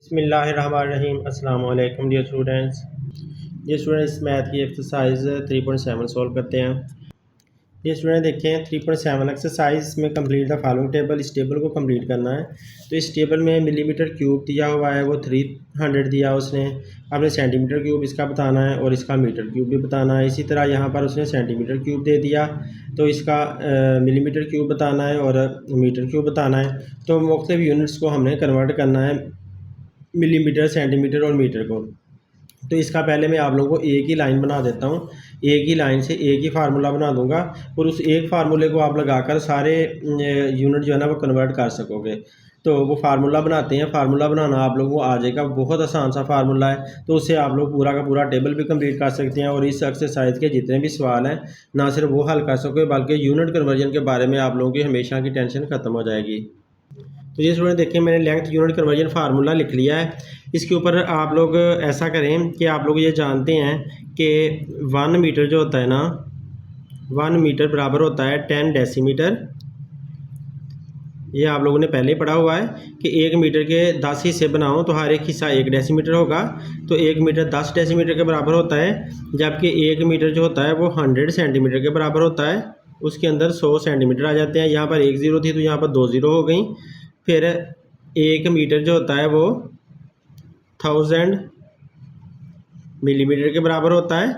बिस्मिल्लाहिर्रहमानिर्रहीम। अस्सलाम वालेकुम डियर स्टूडेंट्स। मैथ की एक्सरसाइज 3.7 सॉल्व करते हैं। ये स्टूडेंट देखें 3.7 एक्सरसाइज में कंप्लीट द फॉलोइंग टेबल। इस टेबल को कंप्लीट करना है। तो इस टेबल में मिलीमीटर क्यूब दिया हुआ है, वो 300 दिया उसने। आपने सेंटीमीटर क्यूब इसका बताना है और इसका मीटर क्यूब भी बताना है। इसी तरह यहाँ पर उसने सेंटीमीटर क्यूब दे दिया, तो इसका मिलीमीटर क्यूब बताना है और मीटर क्यूब बताना है। तो मुख्तलिफ यूनिट्स को हमने कन्वर्ट करना है मिलीमीटर, सेंटीमीटर और मीटर को। तो इसका पहले मैं आप लोगों को एक ही लाइन बना देता हूँ। एक ही लाइन से एक ही फार्मूला बना दूंगा और उस एक फार्मूले को आप लगाकर सारे यूनिट जो है ना वो कन्वर्ट कर सकोगे। तो वो फार्मूला बनाते हैं। फार्मूला बनाना आप लोगों को आ जाएगा, बहुत आसान सा फार्मूला है। तो उससे आप लोग पूरा का पूरा टेबल भी कंप्लीट कर सकते हैं और इस एक्सरसाइज के जितने भी सवाल हैं ना सिर्फ वो हल कर सकोगे बल्कि यूनिट कन्वर्जन के बारे में आप लोगों की हमेशा की टेंशन ख़त्म हो जाएगी। तो ये स्टूडेंट देखिए, मैंने लेंथ यूनिट कन्वर्जन फार्मूला लिख लिया है। इसके ऊपर आप लोग ऐसा करें कि आप लोग ये जानते हैं कि 1 मीटर जो होता है ना, 1 मीटर बराबर होता है 10 डेसीमीटर। ये आप लोगों ने पहले ही पढ़ा हुआ है कि 1 मीटर के 10 हिस्से बनाओ तो हर एक हिस्सा 1 डेसीमीटर होगा। तो 1 मीटर 10 डेसीमीटर के बराबर होता है, जबकि 1 मीटर जो होता है वो 100 सेंटीमीटर के बराबर होता है। उसके अंदर 100 सेंटीमीटर आ जाते हैं। यहाँ पर 1 ज़ीरो थी तो यहाँ पर 2 ज़ीरो हो गई। फिर 1 मीटर जो होता है वो 1000 मिलीमीटर के बराबर होता है।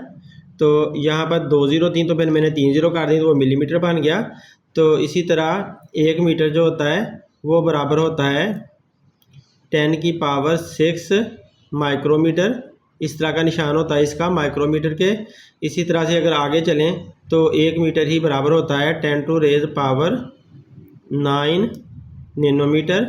तो यहाँ पर 2 ज़ीरो थी तो फिर मैंने 3 ज़ीरो कर दी तो वो मिलीमीटर बन गया। तो इसी तरह 1 मीटर जो होता है वो बराबर होता है 10 की पावर 6 माइक्रोमीटर। इस तरह का निशान होता है इसका माइक्रोमीटर के। इसी तरह से अगर आगे चलें तो 1 मीटर ही बराबर होता है 10 टू रेज़ पावर 9 नैनोमीटर।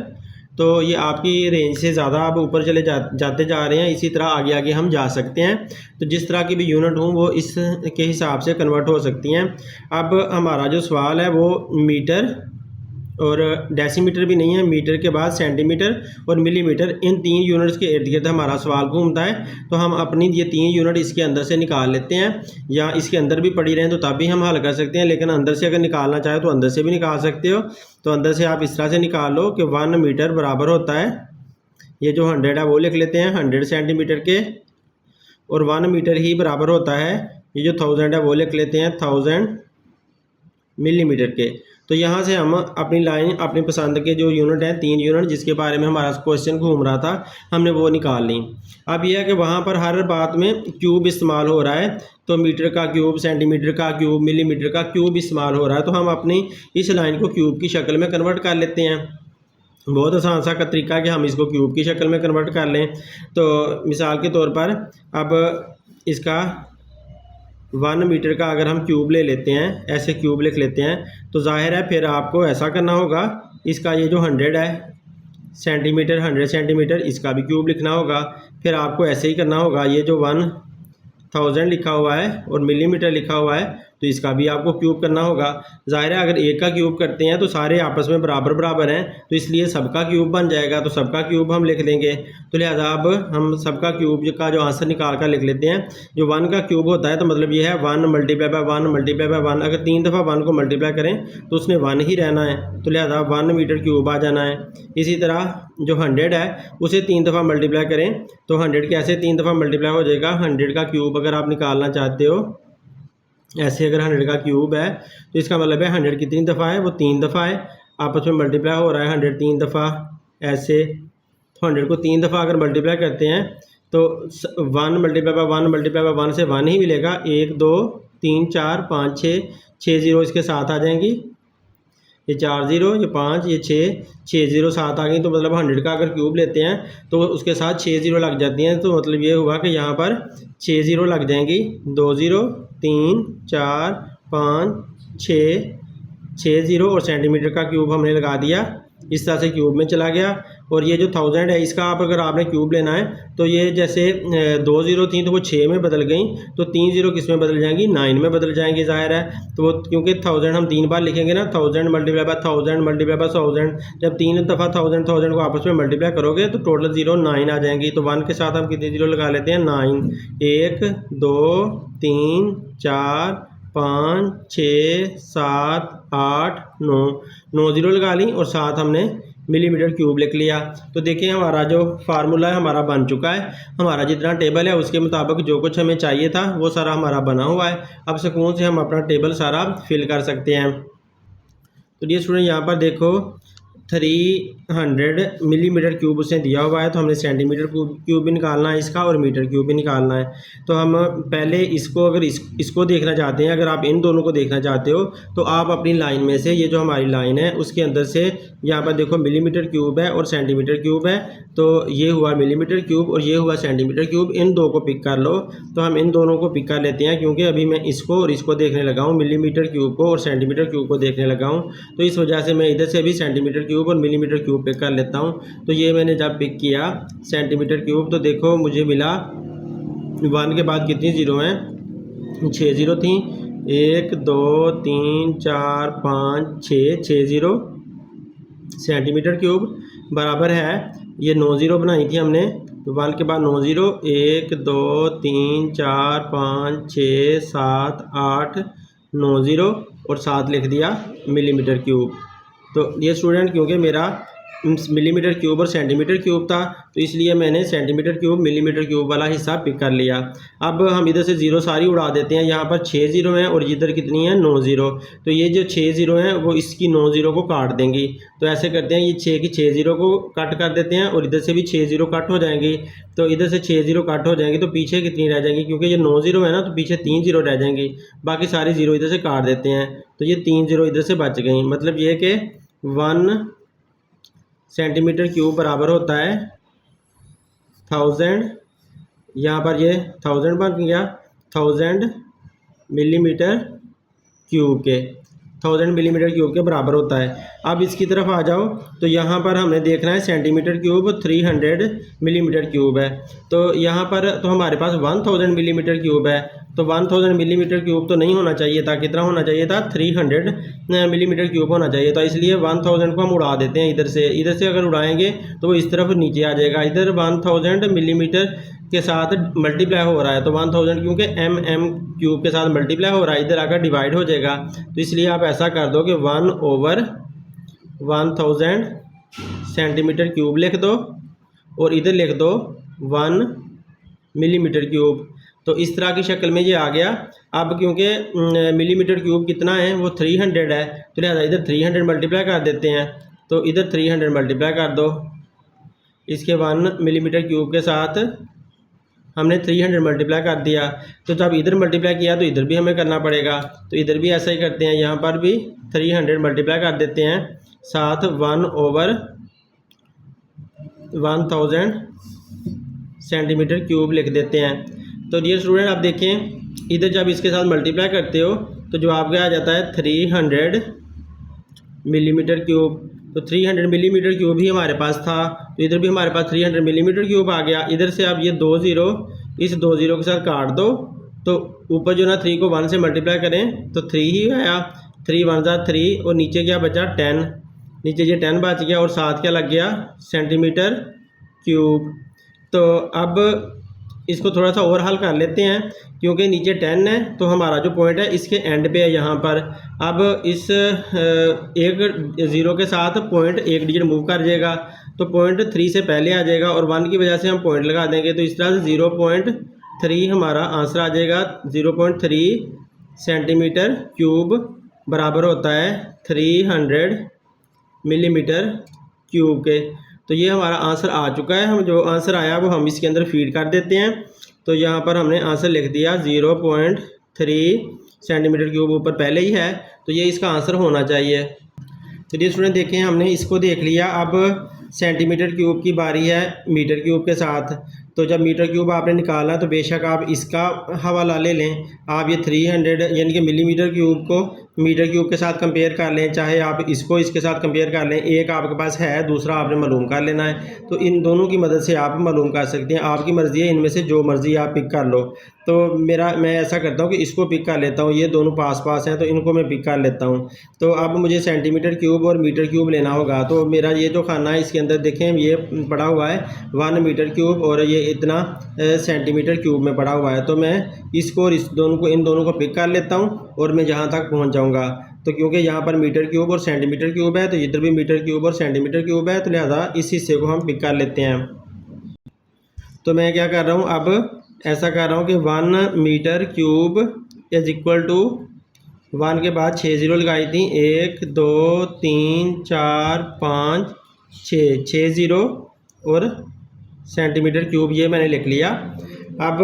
तो ये आपकी रेंज से ज़्यादा आप ऊपर चले जाते जा रहे हैं। इसी तरह आगे आगे हम जा सकते हैं। तो जिस तरह की भी यूनिट हों वो इस के हिसाब से कन्वर्ट हो सकती हैं। अब हमारा जो सवाल है वो मीटर और डेसीमीटर भी नहीं है, मीटर के बाद सेंटीमीटर और मिलीमीटर, इन 3 यूनिट्स के इर्द गिर्द हमारा सवाल घूमता है। तो हम अपनी ये 3 यूनिट इसके अंदर से निकाल लेते हैं, या इसके अंदर भी पड़ी रहें तो तब भी हम हल कर सकते हैं, लेकिन अंदर से अगर निकालना चाहे तो अंदर से भी निकाल सकते हो। तो अंदर से आप इस तरह से निकाल लो कि 1 मीटर बराबर होता है, ये जो 100 है वो लिख लेते हैं 100 सेंटीमीटर के, और 1 मीटर ही बराबर होता है ये जो 1000 है वो लिख लेते हैं 1000 मिलीमीटर के। तो यहाँ से हम अपनी लाइन अपनी पसंद के जो यूनिट हैं 3 यूनिट जिसके बारे में हमारा क्वेश्चन घूम रहा था हमने वो निकाल ली। अब यह है कि वहाँ पर हर बात में क्यूब इस्तेमाल हो रहा है, तो मीटर का क्यूब, सेंटीमीटर का क्यूब, मिलीमीटर का क्यूब इस्तेमाल हो रहा है। तो हम अपनी इस लाइन को क्यूब की शक्ल में कन्वर्ट कर लेते हैं। बहुत आसान सा तरीका कि हम इसको क्यूब की शक्ल में कन्वर्ट कर लें। तो मिसाल के तौर पर अब इसका 1 मीटर का अगर हम क्यूब ले लेते हैं, ऐसे क्यूब लिख लेते हैं, तो जाहिर है फिर आपको ऐसा करना होगा, इसका ये जो 100 है सेंटीमीटर, 100 सेंटीमीटर, इसका भी क्यूब लिखना होगा। फिर आपको ऐसे ही करना होगा, ये जो 1000 लिखा हुआ है और मिलीमीटर लिखा हुआ है तो इसका भी आपको क्यूब करना होगा। ज़ाहिर है अगर एक का क्यूब करते हैं तो सारे आपस में बराबर बराबर हैं, तो इसलिए सबका क्यूब बन जाएगा। तो सबका क्यूब हम लिख देंगे। तो लिहाजा अब हम सबका क्यूब का जो आंसर निकाल कर लिख लेते हैं। जो 1 का क्यूब होता है तो मतलब ये है 1 मल्टीप्लाई बाय 1 मल्टीप्लाई बाय 1। अगर 3 दफ़ा 1 को मल्टीप्लाई करें तो उसने 1 ही रहना है, तो लिहाजा 1 मीटर क्यूब आ जाना है। इसी तरह जो 100 है उसे 3 दफ़ा मल्टीप्लाई करें तो 100 कैसे 3 दफ़ा मल्टीप्लाई हो जाएगा। 100 का क्यूब अगर आप निकालना चाहते हो ऐसे, अगर 100 का क्यूब है तो इसका मतलब है 100 कितनी दफ़ा है, वो 3 दफ़ा है, आपस में मल्टीप्लाई हो रहा है 100 3 दफ़ा ऐसे। तो 100 को 3 दफ़ा अगर मल्टीप्लाई करते हैं तो 1 मल्टीप्लाई बाय 1 मल्टीप्लाई बाय 1 से 1 ही मिलेगा। 1 2 3 4 5 6 ज़ीरो इसके साथ आ जाएंगी, ये 4 ज़ीरो, ये 5, ये 6 ज़ीरो साथ आ गई। तो मतलब 100 का अगर क्यूब लेते हैं तो उसके साथ 6 ज़ीरो लग जाती हैं। तो मतलब ये हुआ कि यहाँ पर 6 ज़ीरो लग जाएंगी, 2 ज़ीरो 3 4 5 6 ज़ीरो, और सेंटीमीटर का क्यूब हमने लगा दिया। इस तरह से क्यूब में चला गया। और ये जो 1000 है इसका आप अगर आपने क्यूब लेना है तो ये जैसे 2 ज़ीरो थी तो वो 6 में बदल गई, तो 3 ज़ीरो किस में बदल जाएंगी, 9 में बदल जाएंगी। ज़ाहिर है तो वो क्योंकि 1000 हम 3 बार लिखेंगे ना, 1000 मल्टीप्लाई बाय 1000 मल्टीप्लाई बाय 1000, जब 3 दफ़ा 1000 को आपस में मल्टीप्लाई करोगे तो टोटल ज़ीरो 9 आ जाएंगी। तो 1 के साथ हम कितने ज़ीरो लगा लेते हैं, 9। 1 2 3 4 5 6 7 8 9 ज़ीरो लगा ली और साथ हमने मिलीमीटर क्यूब लिख लिया। तो देखिए हमारा जो फार्मूला है हमारा बन चुका है। हमारा जितना टेबल है उसके मुताबिक जो कुछ हमें चाहिए था वो सारा हमारा बना हुआ है। अब सुकून से हम अपना टेबल सारा फिल कर सकते हैं। तो ये स्टूडेंट यहाँ पर देखो 300 मिलीमीटर क्यूब उसने दिया हुआ है, तो हमने सेंटीमीटर क्यूब भी निकालना है इसका और मीटर क्यूब भी निकालना है। तो हम पहले इसको अगर इसको देखना चाहते हैं, अगर आप इन दोनों को देखना चाहते हो तो आप अपनी लाइन में से ये जो हमारी लाइन है उसके अंदर से यहाँ पर देखो मिलीमीटर क्यूब है और सेंटीमीटर क्यूब है, तो ये हुआ मिलीमीटर क्यूब और ये हुआ सेंटीमीटर क्यूब। इन दो को पिक कर लो। तो हम इन दोनों को पिक कर लेते हैं क्योंकि अभी मैं इसको और इसको देखने लगा हूँ, मिलीमीटर क्यूब को और सेंटीमीटर क्यूब को देखने लगा हूँ। तो इस वजह से मैं इधर से भी सेंटीमीटर क्यूब और मिलीमीटर क्यूब पिक कर लेता हूँ। तो ये मैंने जब पिक किया सेंटीमीटर क्यूब तो देखो मुझे मिला 1 के बाद कितनी ज़ीरो हैं, 6 ज़ीरो थी। 1 2 3 4 5 6 ज़ीरो सेंटीमीटर क्यूब बराबर है ये 9 ज़ीरो बनाई थी हमने। तो 1 के बाद 9 ज़ीरो, 1 2 3 4 5 6 7 8 9 ज़ीरो और 7 लिख दिया मिलीमीटर क्यूब। तो ये स्टूडेंट क्योंकि मेरा मिलीमीटर क्यूब और सेंटीमीटर क्यूब था तो इसलिए मैंने सेंटीमीटर क्यूब मिलीमीटर क्यूब वाला हिस्सा पिक कर लिया। अब हम इधर से ज़ीरो सारी उड़ा देते हैं। यहाँ पर 6 ज़ीरो हैं और इधर कितनी है 9 ज़ीरो। तो ये जो 6 ज़ीरो हैं वो इसकी 9 ज़ीरो को काट देंगी। तो ऐसे करते हैं, ये 6 की 6 ज़ीरो को कट कर देते हैं और इधर से भी 6 ज़ीरो कट हो जाएंगी। तो इधर से 6 ज़ीरो कट हो जाएंगी तो पीछे कितनी रह जाएंगी, क्योंकि ये 9 ज़ीरो है ना तो पीछे 3 ज़ीरो रह जाएंगी। बाकी सारी ज़ीरो इधर से काट देते हैं तो ये 3 ज़ीरो इधर से बच गई। मतलब ये कि 1 सेंटीमीटर क्यूब बराबर होता है 1000, यहाँ पर ये 1000 बन गया 1000 मिलीमीटर क्यूब के, 1000 मिलीमीटर क्यूब के बराबर होता है। अब इसकी तरफ आ जाओ तो यहाँ पर हमने देखना है सेंटीमीटर क्यूब 300 मिलीमीटर क्यूब है। तो यहाँ पर तो हमारे पास 1000 मिलीमीटर क्यूब है। तो 1000 मिलीमीटर क्यूब तो नहीं होना चाहिए था, कितना होना चाहिए था 300 मिलीमीटर क्यूब होना चाहिए था। इसलिए 1000 को हम उड़ा देते हैं इधर से अगर उड़ाएंगे तो वो इस तरफ नीचे आ जाएगा। इधर 1000 मिलीमीटर के साथ मल्टीप्लाई हो रहा है तो 1000 क्योंकि एम क्यूब के साथ मल्टीप्लाई हो रहा है इधर आकर डिवाइड हो जाएगा। तो इसलिए आप ऐसा कर दो कि 1/1000 सेंटीमीटर क्यूब लिख दो और इधर लिख दो 1 मिलीमीटर क्यूब। तो इस तरह की शक्ल में ये आ गया। अब क्योंकि मिलीमीटर क्यूब कितना है वो 300 है तो लिहाजा इधर 300 मल्टीप्लाई कर देते हैं। तो इधर 300 मल्टीप्लाई कर दो इसके 1 मिलीमीटर क्यूब के साथ हमने 300 मल्टीप्लाई कर दिया। तो जब इधर मल्टीप्लाई किया तो इधर भी हमें करना पड़ेगा। तो इधर भी ऐसा ही करते हैं, यहाँ पर भी 300 मल्टीप्लाई कर देते हैं साथ 1/1000 सेंटीमीटर क्यूब लिख देते हैं। तो डियर स्टूडेंट आप देखें इधर जब इसके साथ मल्टीप्लाई करते हो तो जवाब क्या आ जाता है 300 मिलीमीटर क्यूब। तो 300 मिलीमीटर क्यूब ही हमारे पास था तो इधर भी हमारे पास 300 मिलीमीटर क्यूब आ गया। इधर से आप ये 2 ज़ीरो इस 2 ज़ीरो के साथ काट दो तो ऊपर जो ना 3 को 1 से मल्टीप्लाई करें तो 3 ही आया, 3 1 जा 3 और नीचे क्या बचा 10, नीचे ये 10 बच गया और साथ क्या लग गया सेंटीमीटर क्यूब। तो अब इसको थोड़ा सा और हल कर लेते हैं क्योंकि नीचे 10 है तो हमारा जो पॉइंट है इसके एंड पे है यहाँ पर। अब इस एक ज़ीरो के साथ पॉइंट एक डिजिट मूव कर जाएगा तो पॉइंट 3 से पहले आ जाएगा और 1 की वजह से हम पॉइंट लगा देंगे। तो इस तरह से 0.3 हमारा आंसर आ जाएगा। 0.3 सेंटीमीटर क्यूब बराबर होता है 300 मिलीमीटर क्यूब के। तो ये हमारा आंसर आ चुका है। हम जो आंसर आया वो हम इसके अंदर फीड कर देते हैं। तो यहाँ पर हमने आंसर लिख दिया 0.3 सेंटीमीटर क्यूब ऊपर पहले ही है तो ये इसका आंसर होना चाहिए। तो ये स्टूडेंट देखें हमने इसको देख लिया। अब सेंटीमीटर क्यूब की बारी है मीटर क्यूब के साथ। तो जब मीटर क्यूब आपने निकाला तो बेशक आप इसका हवाला ले लें। आप ये 300 यानी कि मिलीमीटर क्यूब को मीटर क्यूब के साथ कंपेयर कर लें, चाहे आप इसको इसके साथ कंपेयर कर लें। एक आपके पास है दूसरा आपने मालूम कर लेना है। तो इन दोनों की मदद से आप मालूम कर सकते हैं। आपकी मर्ज़ी है, इनमें से जो मर्ज़ी आप पिक कर लो। तो मैं ऐसा करता हूँ कि इसको पिक कर लेता हूँ, ये दोनों पास पास हैं तो इनको मैं पिक कर लेता हूँ। तो अब मुझे सेंटीमीटर क्यूब और मीटर क्यूब लेना होगा। तो मेरा ये जो खाना है इसके अंदर देखें ये पड़ा हुआ है 1 मीटर क्यूब और ये इतना सेंटीमीटर क्यूब में पड़ा हुआ है। तो मैं इसको और इन दोनों को पिक कर लेता हूँ और मैं जहाँ तक पहुँच जाऊँगा। तो क्योंकि यहाँ पर मीटर क्यूब और सेंटीमीटर क्यूब है तो इधर भी मीटर क्यूब और सेंटीमीटर क्यूब है, तो लिहाजा इस हिस्से को हम पिक कर लेते हैं। तो मैं क्या कर रहा हूँ, अब ऐसा कर रहा हूँ कि 1 metre cube is equal to 1 के बाद 6 ज़ीरो लगाई थी, 1 2 3 4 5 6 ज़ीरो और सेंटीमीटर क्यूब ये मैंने लिख लिया। अब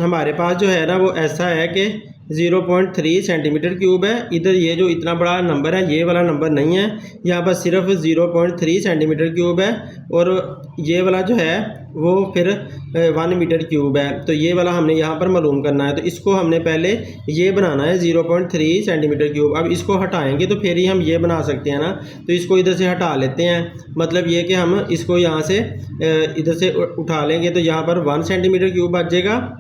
हमारे पास जो है ना वो ऐसा है कि 0.3 सेंटीमीटर क्यूब है। इधर ये जो इतना बड़ा नंबर है ये वाला नंबर नहीं है, यहाँ पर सिर्फ 0.3 सेंटीमीटर क्यूब है और ये वाला जो है वो फिर 1 मीटर क्यूब है। तो ये वाला हमने यहाँ पर मालूम करना है, तो इसको हमने पहले ये बनाना है 0.3 सेंटीमीटर क्यूब। अब इसको हटाएंगे तो फिर ही हम ये बना सकते हैं ना, तो इसको इधर से हटा लेते हैं। मतलब ये कि हम इसको यहाँ से इधर से उठा लेंगे तो यहाँ पर 1 सेंटीमीटर क्यूब बच जाएगा।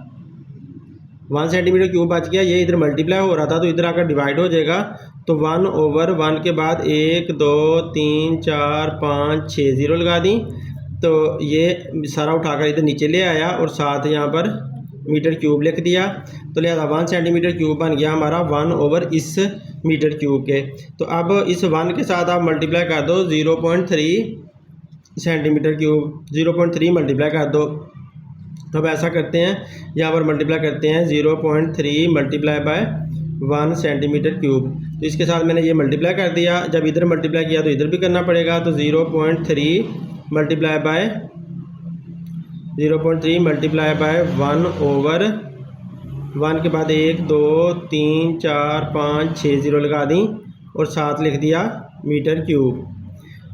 1 सेंटीमीटर क्यूब बच गया, ये इधर मल्टीप्लाई हो रहा था तो इधर आकर डिवाइड हो जाएगा। तो 1/1 के बाद 1 2 3 4 5 6 ज़ीरो लगा दी, तो ये सारा उठाकर इधर नीचे ले आया और साथ यहाँ पर मीटर क्यूब लिख दिया। तो लिहाजा 1 सेंटीमीटर क्यूब बन गया हमारा 1 इस मीटर क्यूब के। तो अब इस 1 के साथ आप मल्टीप्लाई कर दो 0.3 सेंटीमीटर क्यूब, 0.3 मल्टीप्लाई कर दो। तो अब ऐसा करते हैं, यहाँ पर मल्टीप्लाई करते हैं 0.3 मल्टीप्लाई बाय 1 सेंटीमीटर क्यूब। तो इसके साथ मैंने ये मल्टीप्लाई कर दिया, जब इधर मल्टीप्लाई किया तो इधर भी करना पड़ेगा। तो 0.3 मल्टीप्लाई बाय 1/1 के बाद 1 2 3 4 5 6 ज़ीरो लगा दी और साथ लिख दिया मीटर क्यूब।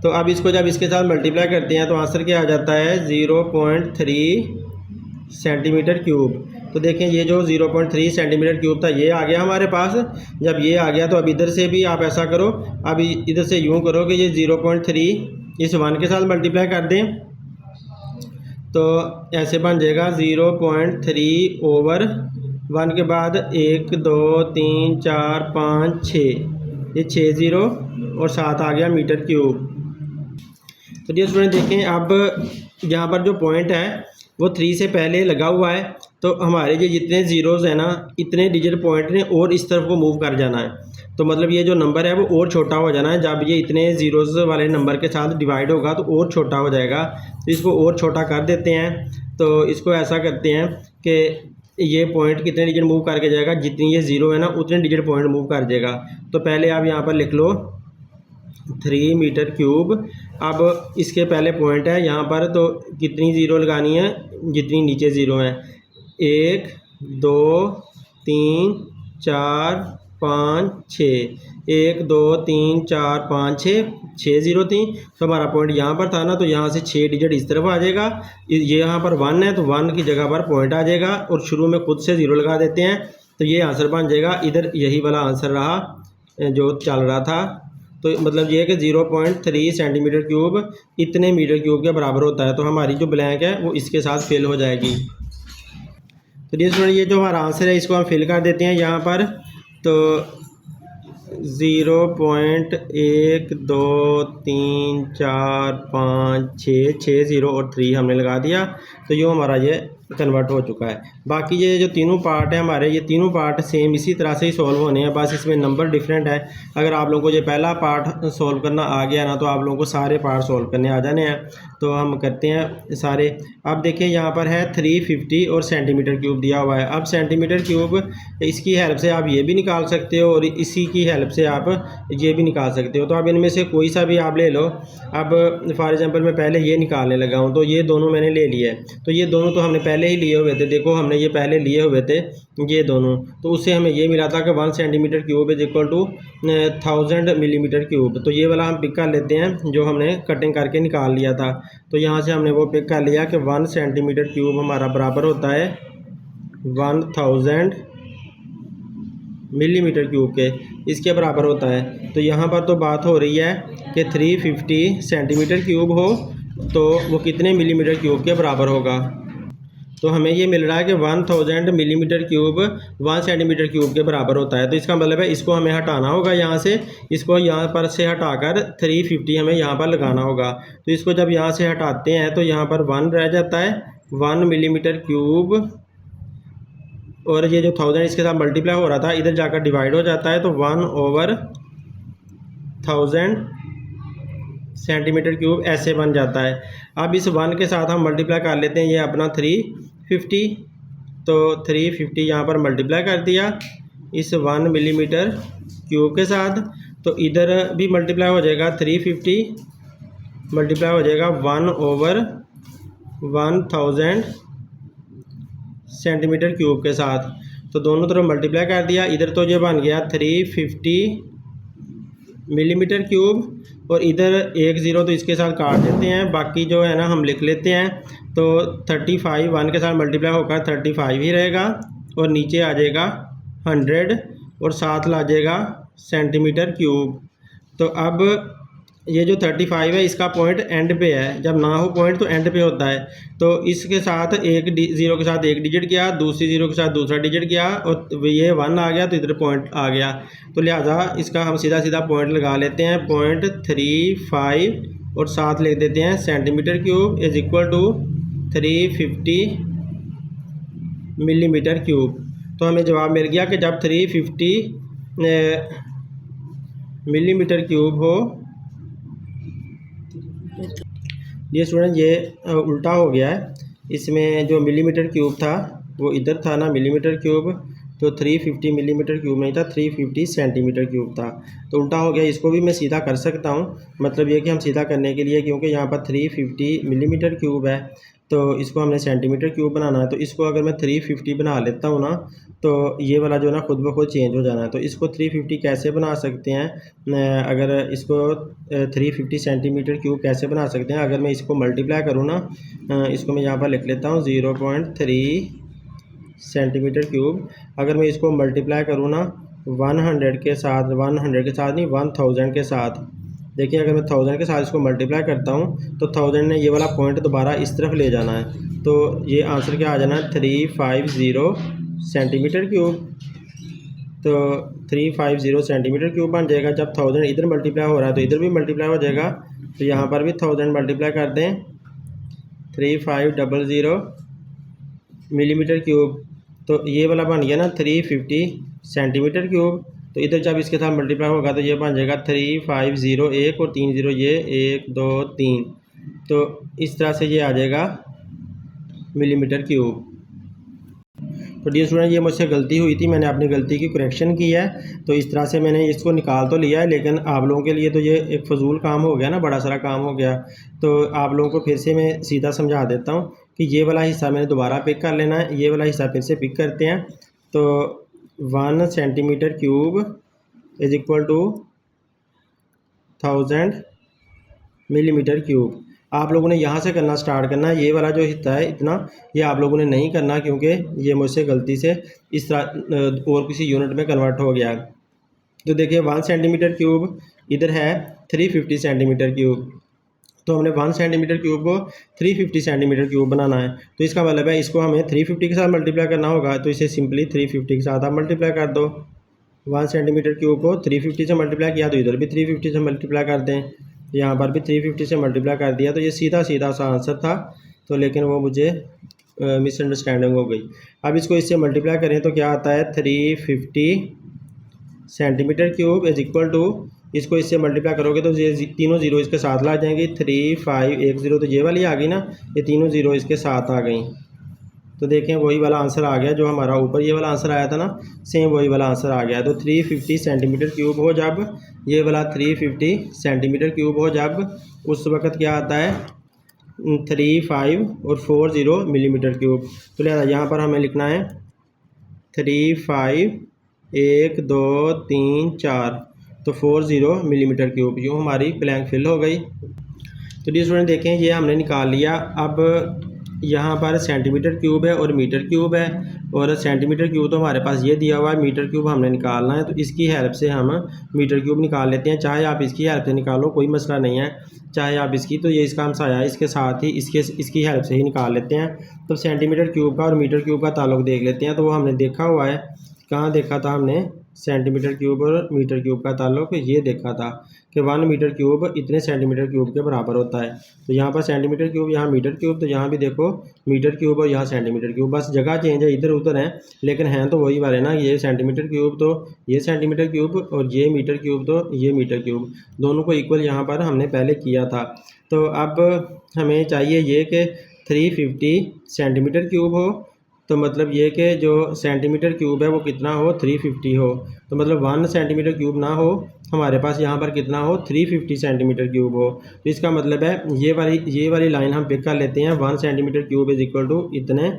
तो अब इसको जब इसके साथ मल्टीप्लाई करते हैं तो आंसर क्या आ जाता है 0.3 सेंटीमीटर क्यूब। तो देखें ये जो 0.3 सेंटीमीटर क्यूब था ये आ गया हमारे पास। जब ये आ गया तो अब इधर से भी आप ऐसा करो, अब इधर से यूँ करो कि ये 0.3 इस 1 के साथ मल्टीप्लाई कर दें तो ऐसे बन जाएगा 0.3/1 के बाद 1 2 3 4 5 6, ये 6 ज़ीरो और साथ आ गया मीटर क्यूब। तो ये स्टूडेंट देखें, अब यहाँ पर जो पॉइंट है वो 3 से पहले लगा हुआ है, तो हमारे ये जितने ज़ीरोज़ हैं ना इतने डिजिट पॉइंट ने और इस तरफ को मूव कर जाना है। तो मतलब ये जो नंबर है वो और छोटा हो जाना है। जब ये इतने ज़ीरोज़ वाले नंबर के साथ डिवाइड होगा तो और छोटा हो जाएगा। तो इसको और छोटा कर देते हैं। तो इसको ऐसा करते हैं कि ये पॉइंट कितने डिजिट मूव करके जाएगा, जितनी ये ज़ीरो है ना उतने डिजिट पॉइंट मूव कर जाएगा। तो पहले आप यहाँ पर लिख लो 3 मीटर क्यूब। अब इसके पहले पॉइंट है यहाँ पर, तो कितनी ज़ीरो लगानी है जितनी नीचे ज़ीरो हैं, 1 2 3 4 5 6, 1 2 3 4 5 6 ज़ीरो थी। तो हमारा पॉइंट यहाँ पर था ना, तो यहाँ से 6 डिजिट इस तरफ आ जाएगा। ये यहाँ पर 1 है तो 1 की जगह पर पॉइंट आ जाएगा और शुरू में खुद से ज़ीरो लगा देते हैं। तो ये आंसर बन जाएगा। इधर यही वाला आंसर रहा जो चल रहा था। तो मतलब ये कि 0.3 सेंटीमीटर क्यूब इतने मीटर क्यूब के बराबर होता है। तो हमारी जो ब्लैंक है वो इसके साथ फिल हो जाएगी। तो ये जो हमारा आंसर है इसको हम फिल कर देते हैं यहाँ पर। तो 0.1 2 3 4 5 6 ज़ीरो और 3 हमने लगा दिया। तो यूँ हमारा ये कन्वर्ट हो चुका है। बाकी ये जो तीनों पार्ट है हमारे, ये तीनों पार्ट सेम इसी तरह से ही सॉल्व होने हैं, बस इसमें नंबर डिफरेंट है। अगर आप लोगों को ये पहला पार्ट सॉल्व करना आ गया ना तो आप लोगों को सारे पार्ट सॉल्व करने आ जाने हैं। तो हम करते हैं सारे। अब देखिए यहाँ पर है 350 और सेंटीमीटर क्यूब दिया हुआ है। अब सेंटीमीटर क्यूब इसकी हेल्प से आप ये भी निकाल सकते हो और इसी की हेल्प से आप ये भी निकाल सकते हो। तो अब इनमें से कोई सा भी आप ले लो। अब फॉर एग्जांपल मैं पहले ये निकालने लगा हूँ, तो ये दोनों मैंने ले लिए। तो ये दोनों तो हमने पहले ही लिए हुए थे, देखो हमने ये पहले लिए हुए थे ये दोनों। तो उससे हमें ये मिला था कि 1 centimetre cube is equal to 1000 millimetre cube. तो ये वाला हम पिक कर लेते हैं जो हमने कटिंग करके निकाल लिया था। तो यहाँ से हमने वो पिक कर लिया कि 1 सेंटीमीटर क्यूब हमारा बराबर होता है 1000 मिलीमीटर क्यूब के, इसके बराबर होता है। तो यहाँ पर तो बात हो रही है कि 350 सेंटीमीटर क्यूब हो तो वो कितने मिलीमीटर क्यूब के बराबर होगा। तो हमें ये मिल रहा है कि 1000 मिलीमीटर क्यूब 1 सेंटीमीटर क्यूब के बराबर होता है। तो इसका मतलब है इसको हमें हटाना होगा यहाँ से, इसको यहाँ पर से हटाकर 350 हमें यहाँ पर लगाना होगा। तो इसको जब यहाँ से हटाते हैं तो यहाँ पर 1 रह जाता है, 1 मिलीमीटर क्यूब, और ये जो 1000 इसके साथ मल्टीप्लाई हो रहा था इधर जाकर डिवाइड हो जाता है। तो 1/1000 1000 सेंटीमीटर क्यूब ऐसे बन जाता है। अब इस 1 के साथ हम मल्टीप्लाई कर लेते हैं ये अपना 350, तो 350 यहाँ पर मल्टीप्लाई कर दिया इस 1 मिलीमीटर क्यूब के साथ, तो इधर भी मल्टीप्लाई हो जाएगा 350 मल्टीप्लाई हो जाएगा 1/1000 सेंटीमीटर क्यूब के साथ, तो दोनों तरफ मल्टीप्लाई कर दिया। इधर तो ये बन गया 350 मिलीमीटर क्यूब, और इधर 1 0 तो इसके साथ काट देते हैं, बाकी जो है ना हम लिख लेते हैं। तो 35 1 के साथ मल्टीप्लाई होकर 35 ही रहेगा, और नीचे आ जाएगा 100 और साथ ला जाएगा सेंटीमीटर क्यूब। तो अब ये जो 35 है इसका पॉइंट एंड पे है, जब ना हो पॉइंट तो एंड पे होता है। तो इसके साथ एक 0 के साथ एक डिजिट गया, दूसरी 0 के साथ दूसरा डिजिट गया, और ये 1 आ गया तो इधर पॉइंट आ गया। तो लिहाजा इसका हम सीधा सीधा पॉइंट लगा लेते हैं, पॉइंट 35 और साथ लिख देते हैं centimetre cube is equal to 350 millimetre cube. तो हमें जवाब मिल गया कि जब 350 मिलीमीटर क्यूब हो। ये स्टूडेंट ये उल्टा हो गया है, इसमें जो मिलीमीटर क्यूब था वो इधर था ना मिलीमीटर क्यूब, तो 350 मिलीमीटर क्यूब नहीं था, 350 सेंटीमीटर क्यूब था, तो उल्टा हो गया। इसको भी मैं सीधा कर सकता हूँ, मतलब ये कि हम सीधा करने के लिए, क्योंकि यहाँ पर 350 मिलीमीटर क्यूब है तो इसको हमने सेंटीमीटर क्यूब बनाना है, तो इसको अगर मैं 350 बना लेता हूँ ना, तो ये वाला जो है ना खुद ब खुद चेंज हो जाना है। तो इसको 350 कैसे बना सकते हैं, अगर इसको 350 सेंटीमीटर क्यूब कैसे बना सकते हैं, अगर मैं इसको मल्टीप्लाई करूँ ना, इसको मैं यहाँ पर लिख लेता हूँ 0.3 सेंटीमीटर क्यूब। अगर मैं इसको मल्टीप्लाई करूँ ना 100 के साथ, 100 के साथ नहीं 1000 के साथ, देखिए अगर मैं 1000 के साथ इसको मल्टीप्लाई करता हूँ तो 1000 ने ये वाला पॉइंट दोबारा इस तरफ ले जाना है, तो ये आंसर क्या आ जाना है 350 सेंटीमीटर क्यूब। तो 350 सेंटीमीटर क्यूब बन जाएगा। जब 1000 इधर मल्टीप्लाई हो रहा है तो इधर भी मल्टीप्लाई हो जाएगा, तो यहाँ पर भी 1000 मल्टीप्लाई कर दें 3500 मिलीमीटर क्यूब, तो ये वाला बन गया ना 350 सेंटीमीटर क्यूब। तो इधर जब इसके साथ मल्टीप्लाई होगा तो ये बन जाएगा 350 1 और 3 0 ये 1 2 3, तो इस तरह से ये आ जाएगा मिलीमीटर क्यूब। तो डियर स्टूडेंट ये मुझसे गलती हुई थी, मैंने अपनी गलती की करेक्शन की है, तो इस तरह से मैंने इसको निकाल तो लिया है, लेकिन आप लोगों के लिए तो ये एक फजूल काम हो गया ना, बड़ा सारा काम हो गया। तो आप लोगों को फिर से मैं सीधा समझा देता हूँ कि ये वाला हिस्सा मैंने दोबारा पिक कर लेना है, ये वाला हिस्सा फिर से पिक करते हैं। तो 1 centimetre cube is equal to 1000 millimetre cube. आप लोगों ने यहाँ से करना स्टार्ट करना है, ये वाला जो हिस्सा है इतना ये आप लोगों ने नहीं करना, क्योंकि ये मुझसे गलती से इस तरह और किसी यूनिट में कन्वर्ट हो गया। तो देखिए 1 सेंटीमीटर क्यूब इधर है 350 सेंटीमीटर क्यूब, तो हमने 1 सेंटीमीटर क्यूब को 350 सेंटीमीटर क्यूब बनाना है, तो इसका मतलब है इसको हमें 350 के साथ मल्टीप्लाई करना होगा। तो इसे सिंपली 350 के साथ आप मल्टीप्लाई कर दो। 1 सेंटीमीटर क्यूब को 350 से मल्टीप्लाई किया तो इधर भी 350 से मल्टीप्लाई कर दें, यहाँ पर भी 350 से मल्टीप्लाई कर दिया, तो ये सीधा सीधा सा आंसर था। तो लेकिन वो मुझे मिसअंडरस्टैंडिंग हो गई। अब इसको इससे मल्टीप्लाई करें तो क्या आता है 350 centimetre cube is equal to, इसको इससे मल्टीप्लाई करोगे तो ये तीनों जीरो इसके साथ ला जाएंगे, 3510, तो ये वाली आ गई ना, ये तीनों जीरो इसके साथ आ गई। तो देखें वही वाला आंसर आ गया जो हमारा ऊपर ये वाला आंसर आया था ना, सेम वही वाला आंसर आ गया। तो 350 सेंटीमीटर क्यूब हो जब, ये वाला 350 सेंटीमीटर क्यूब हो जब, उस वक़्त क्या आता है 35 और 40 मिलीमीटर क्यूब। तो लिहाजा यहाँ पर हमें लिखना है 35 1 2 3 4, तो 40 मिलीमीटर क्यूब। यूँ हमारी ब्लैंक फिल हो गई। तो डियर स्टूडेंट देखें ये हमने निकाल लिया। अब यहाँ पर सेंटीमीटर क्यूब है और मीटर क्यूब है, और सेंटीमीटर क्यूब तो हमारे पास ये दिया हुआ है, मीटर क्यूब हमने निकालना है, तो इसकी हेल्प से हम मीटर क्यूब निकाल लेते हैं। चाहे आप इसकी हेल्प से निकालो कोई मसला नहीं है, चाहे आप इसकी, तो ये इसका हमसाया है, इसके साथ ही इसकी हेल्प से ही निकाल लेते हैं। तो सेंटीमीटर क्यूब का और मीटर क्यूब का ताल्लुक देख लेते हैं। तो वो हमने देखा हुआ है, कहाँ देखा था हमने, सेंटीमीटर क्यूब और मीटर क्यूब का ताल्लुक ये देखा था कि 1 मीटर क्यूब इतने सेंटीमीटर क्यूब के बराबर होता है। तो यहाँ पर सेंटीमीटर क्यूब, यहाँ मीटर क्यूब, तो यहाँ भी देखो मीटर क्यूब और यहाँ सेंटीमीटर क्यूब, बस जगह चेंज है, इधर उधर है, लेकिन हैं तो वही वाले ना। ये सेंटीमीटर क्यूब तो ये सेंटीमीटर क्यूब और ये मीटर क्यूब तो ये मीटर क्यूब, दोनों को इक्वल यहाँ पर हमने पहले किया था। तो अब हमें चाहिए ये कि 350 सेंटीमीटर क्यूब हो, तो मतलब ये कि जो सेंटीमीटर क्यूब है वो कितना हो, 350 हो। तो मतलब 1 सेंटीमीटर क्यूब ना हो हमारे पास, यहाँ पर कितना हो, 350 सेंटीमीटर क्यूब हो। तो इसका मतलब है ये वाली लाइन हम पिक कर लेते हैं, 1 centimetre cube is equal to इतने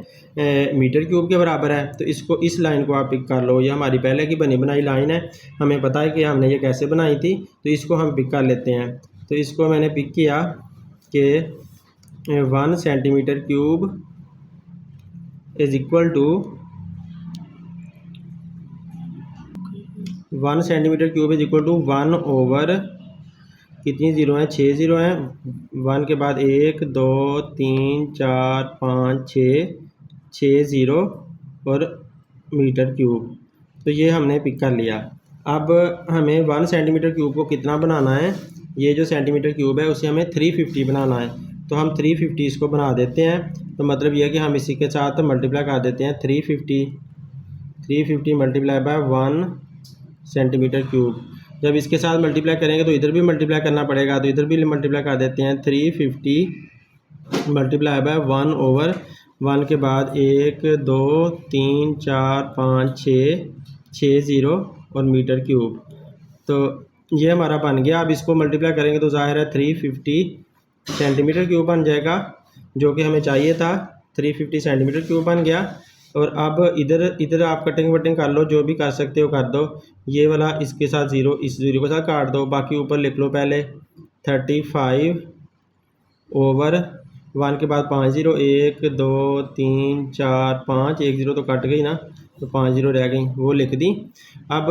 मीटर क्यूब के बराबर है। तो इस लाइन को आप पिक कर लो, ये हमारी पहले की बनी बनाई लाइन है, हमें पता है कि हमने ये कैसे बनाई थी, तो इसको हम पिक कर लेते हैं। तो इसको मैंने पिक किया कि 1 centimetre cube is equal to 1 centimetre cube is equal to 1 over, कितनी ज़ीरो हैं, 6 ज़ीरो हैं, 1 के बाद 1 2 3 4 5 6 ज़ीरो और मीटर क्यूब। तो ये हमने पिक कर लिया। अब हमें 1 सेंटीमीटर क्यूब को कितना बनाना है, ये जो सेंटीमीटर क्यूब है उसे हमें 350 बनाना है। तो हम 350 इसको बना देते हैं। तो मतलब ये है कि हम इसी के साथ मल्टीप्लाई कर देते हैं, 350 मल्टीप्लाई बाय 1 सेंटीमीटर क्यूब। जब इसके साथ मल्टीप्लाई करेंगे तो इधर भी मल्टीप्लाई करना पड़ेगा, तो इधर भी मल्टीप्लाई कर देते हैं, 350 मल्टीप्लाई बाय 1 ओवर 1 के बाद 1 2 3 4 5 6 ज़ीरो और मीटर क्यूब। तो ये हमारा बन गया। अब इसको मल्टीप्लाई करेंगे तो ज़ाहिर है 350 सेंटीमीटर क्यूब बन जाएगा, जो कि हमें चाहिए था। 350 सेंटीमीटर क्यूब बन गया। और अब इधर आप कटिंग वटिंग कर लो, जो भी कर सकते हो कर दो। ये वाला इसके साथ ज़ीरो, इस ज़ीरो के साथ काट दो, बाकी ऊपर लिख लो पहले 35 ओवर 1 के बाद 5 ज़ीरो, 1 2 3 4 5, 1 ज़ीरो तो कट गई ना, तो 5 ज़ीरो रह गई, वो लिख दी। अब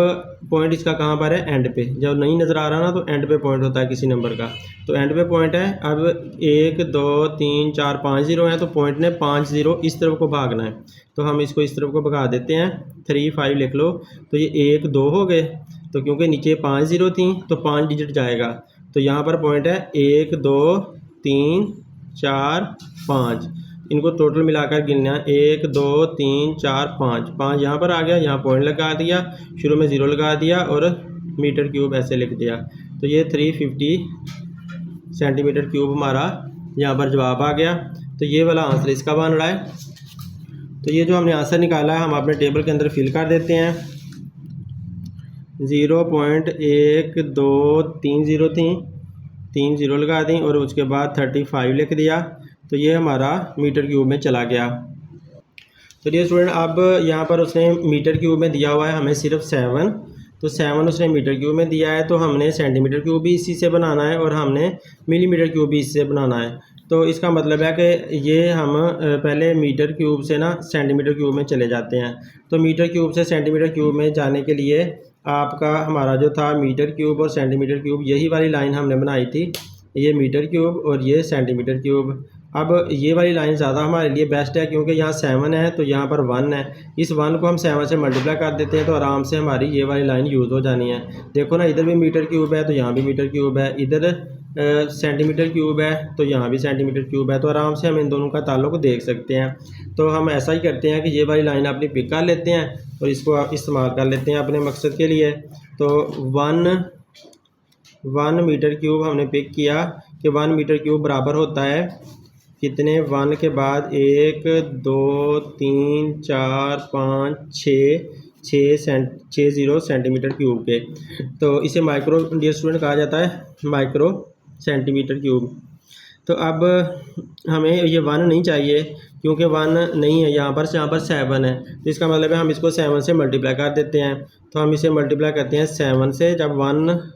पॉइंट इसका कहाँ पर है, एंड पे। जब नहीं नज़र आ रहा ना तो एंड पे पॉइंट होता है किसी नंबर का, तो एंड पे पॉइंट है। अब 1 2 3 4 5 ज़ीरो है, तो पॉइंट ने 5 ज़ीरो इस तरफ को भागना है, तो हम इसको इस तरफ को भगा देते हैं, 3 5 लिख लो। तो ये 1 2 हो गए, तो क्योंकि नीचे 5 ज़ीरो थी तो 5 डिजिट जाएगा। तो यहाँ पर पॉइंट है 1 2 3 4 5, इनको टोटल मिलाकर गिनना, 1 2 3 4 5, 5 यहाँ पर आ गया, यहाँ पॉइंट लगा दिया, शुरू में ज़ीरो लगा दिया और मीटर क्यूब ऐसे लिख दिया। तो ये 350 सेंटीमीटर क्यूब हमारा यहाँ पर जवाब आ गया। तो ये वाला आंसर इसका बन रहा है। तो ये जो हमने आंसर निकाला है हम अपने टेबल के अंदर फिल कर देते हैं। 0.123 ज़ीरो थी, 3 ज़ीरो लगा दी और उसके बाद 35 लिख दिया। तो ये हमारा मीटर क्यूब में चला गया। तो ये स्टूडेंट, अब यहाँ पर उसने मीटर क्यूब में दिया हुआ है हमें सिर्फ 7, तो 7 उसने मीटर क्यूब में दिया है, तो हमने सेंटीमीटर क्यूब भी इसी से बनाना है और हमने मिलीमीटर क्यूब भी इससे बनाना है। तो इसका मतलब है कि ये हम पहले मीटर क्यूब से ना सेंटीमीटर क्यूब में चले जाते हैं। तो मीटर क्यूब से सेंटीमीटर क्यूब में जाने के लिए आपका हमारा जो था मीटर क्यूब और सेंटीमीटर क्यूब, यही वाली लाइन हमने बनाई थी, ये मीटर क्यूब और ये सेंटीमीटर क्यूब। अब ये वाली लाइन ज़्यादा हमारे लिए बेस्ट है क्योंकि यहाँ 7 है तो यहाँ पर 1 है, इस 1 को हम 7 से मल्टीप्लाई कर देते हैं तो आराम से हमारी ये वाली लाइन यूज़ हो जानी है। देखो ना, इधर भी मीटर क्यूब है तो यहाँ भी मीटर क्यूब है, इधर सेंटीमीटर क्यूब है तो यहाँ भी सेंटीमीटर क्यूब है, तो आराम से हम इन दोनों का ताल्लुक देख सकते हैं। तो हम ऐसा ही करते हैं कि ये वाली लाइन अपनी पिक कर लेते हैं और इसको इस्तेमाल कर लेते हैं अपने मकसद के लिए। तो 1 मीटर क्यूब हमने पिक किया कि 1 मीटर क्यूब बराबर होता है कितने, 1 के बाद 1 2 3 4 5 6 ज़ीरो सेंटीमीटर क्यूब के। तो इसे माइक्रो, डियर स्टूडेंट, कहा जाता है माइक्रो सेंटीमीटर क्यूब। तो अब हमें ये 1 नहीं चाहिए क्योंकि 1 नहीं है यहाँ पर 7 है, तो इसका मतलब है हम इसको 7 से मल्टीप्लाई कर देते हैं। तो हम इसे मल्टीप्लाई करते हैं 7 से। जब 1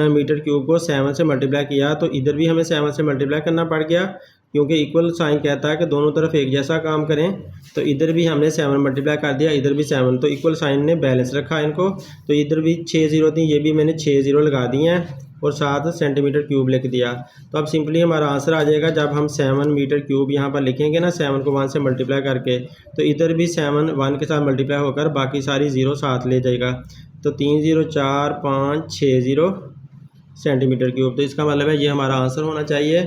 मीटर क्यूब को 7 से मल्टीप्लाई किया तो इधर भी हमें 7 से मल्टीप्लाई करना पड़ गया क्योंकि इक्वल साइन कहता है कि दोनों तरफ एक जैसा काम करें। तो इधर भी हमने 7 मल्टीप्लाई कर दिया, इधर भी 7, तो इक्वल साइन ने बैलेंस रखा इनको। तो इधर भी 6 ज़ीरो थी, ये भी मैंने 6 ज़ीरो लगा दिए हैं और 7 सेंटीमीटर क्यूब लिख दिया। तो अब सिंपली हमारा आंसर आ जाएगा जब हम 7 मीटर क्यूब यहाँ पर लिखेंगे ना, 7 को 1 से मल्टीप्लाई करके, तो इधर भी 7 1 के साथ मल्टीप्लाई होकर बाकी सारी ज़ीरो साथ ले जाएगा। तो 3 0 4 5 6 0 सेंटीमीटर क्यूब। तो इसका मतलब है ये हमारा आंसर होना चाहिए।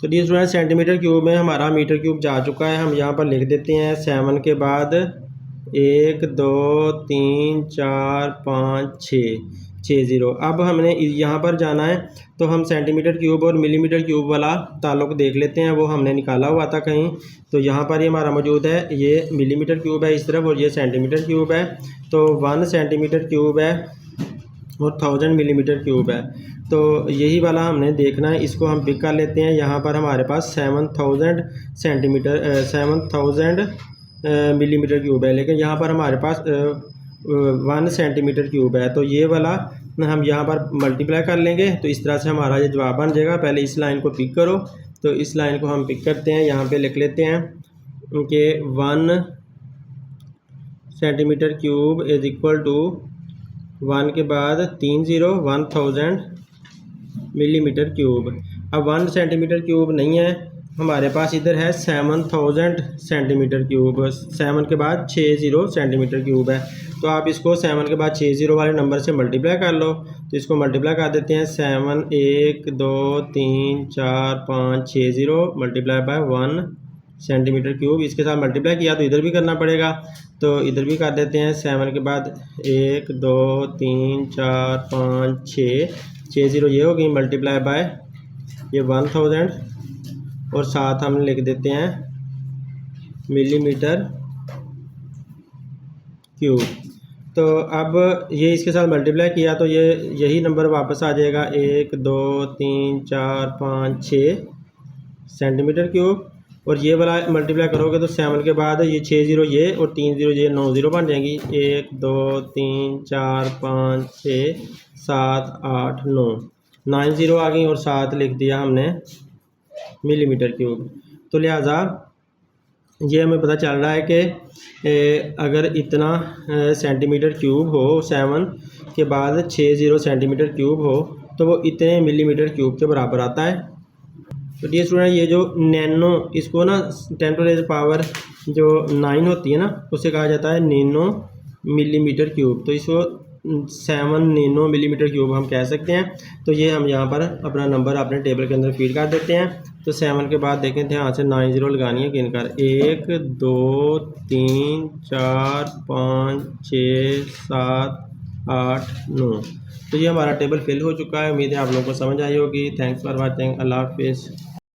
तो डियर स्टूडेंट, सेंटीमीटर क्यूब में हमारा मीटर क्यूब जा चुका है। हम यहाँ पर लिख देते हैं 7 के बाद 1 2 3 4 5 6 0। अब हमने यहाँ पर जाना है तो हम सेंटीमीटर क्यूब और मिलीमीटर क्यूब वाला ताल्लुक देख लेते हैं, वो हमने निकाला हुआ था कहीं। तो यहाँ पर ये हमारा मौजूद है, ये मिलीमीटर क्यूब है इस तरफ और ये सेंटीमीटर क्यूब है। तो 1 सेंटीमीटर क्यूब है और 1000 मिलीमीटर क्यूब है। तो यही वाला हमने देखना है, इसको हम पिक कर लेते हैं। यहाँ पर हमारे पास 7000 मिलीमीटर क्यूब है, लेकिन यहाँ पर हमारे पास 1 सेंटीमीटर क्यूब है। तो ये वाला हम यहाँ पर मल्टीप्लाई कर लेंगे, तो इस तरह से हमारा ये जवाब बन जाएगा। पहले इस लाइन को पिक करो, तो इस लाइन को हम पिक करते हैं, यहाँ पे लिख लेते हैं कि 1 centimetre cube is equal to 1 के बाद 3 0 1000 मिलीमीटर क्यूब। अब 1 सेंटीमीटर क्यूब नहीं है हमारे पास, इधर है 7000 सेंटीमीटर क्यूब। 7 के बाद 6 0 सेंटीमीटर क्यूब है। तो आप इसको 7 के बाद 6 0 वाले नंबर से मल्टीप्लाई कर लो। तो इसको मल्टीप्लाई कर देते हैं, 7 1 2 3 4 5 6 0 मल्टीप्लाई बाय 1 सेंटीमीटर क्यूब। इसके साथ मल्टीप्लाई किया तो इधर भी करना पड़ेगा, तो इधर भी कर देते हैं। 7 के बाद 1 2 3 4 5 6 0 ये हो गई, मल्टीप्लाई बाय ये 1000 और साथ हम लिख देते हैं मिलीमीटर क्यूब। तो अब ये इसके साथ मल्टीप्लाई किया तो ये यही नंबर वापस आ जाएगा, 1 2 3 4 5 6 सेंटीमीटर क्यूब। और ये वाला मल्टीप्लाई करोगे तो 7 के बाद ये 6 0 ये और 3 0 ये 9 0 बन जाएंगी। 1 2 3 4 5 6 7 8 9 0 आ गई और साथ लिख दिया हमने मिलीमीटर क्यूब। तो लिहाजा ये हमें पता चल रहा है कि अगर इतना सेंटीमीटर क्यूब हो, 7 के बाद 6 0 सेंटीमीटर क्यूब हो, तो वो इतने मिलीमीटर क्यूब के बराबर आता है। तो डियर स्टूडेंट, ये जो नैनो, इसको ना 10 टू रेज़ पावर जो 9 होती है ना, उसे कहा जाता है नैनो मिलीमीटर क्यूब। तो इसको 7 नैनो मिलीमीटर क्यूब हम कह सकते हैं। तो ये हम यहाँ पर अपना नंबर अपने टेबल के अंदर फीड कर देते हैं। तो 7 के बाद देखें ध्यान से 9 0 लगानी है गिनकर, 1 2 3 4 5 6 7 8 9। तो ये हमारा टेबल फिल हो चुका है। उम्मीद है आप लोगों को समझ आई होगी। Thanks for watching. अल्लाह हाफिज़।